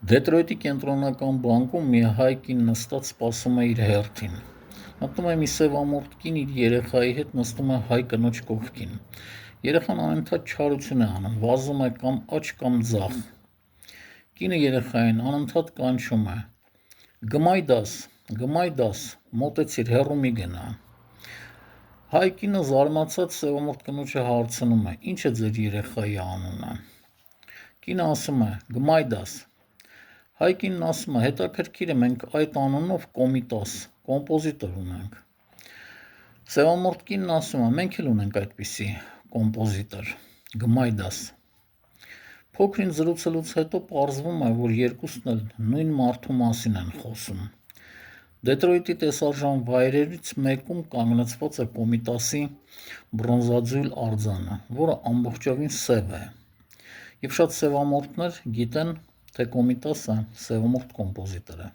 Դետրոյթի կենտրոնական բանկում մի հայ կին նստած սպասում է իր հերթին։ Մտնում է մի սևամորթ կին իր երեխայի հետ նստում է հայ կնոջ կողքին։ Երեխան անընդհատ չարություն է անում, վազում է կամ աջ կամ ձախ։ Կինը երեխային անընդհատ կանչում է. գմայ դաս, մոտեցիր, հեռու մի գնա։ Հայ կինը զարմացած սևամորթ կնոջը հարցնում է. ինչ է ձեր երեխայի անունը։ Կինը ասում է. գմայ դաս։ Հայ կինն ասում է. հետաքրքիր է, մենք այդ անունով կոմիտաս, կոմպոզիտոր ունենք։ Սևամորթ կինն ասում է. մենք էլ ունենք այդպիսի կոմպոզիտոր, գմայ դաս։ Փոքրին զրուցելուց հետո պարզվում է, որ երկուսն էլ նույն մարդու մասին են խոսում։ Դետրոյթի տեսարժան վայրերից մեկում կանգնեցված է կոմիտասի բրոնզաձույլ արձանը, որը ամբողջովին սև է, և շատ սևամորթներ գիտեն, թե կոմիտասը սևամորթ կոմպոզիտոր է։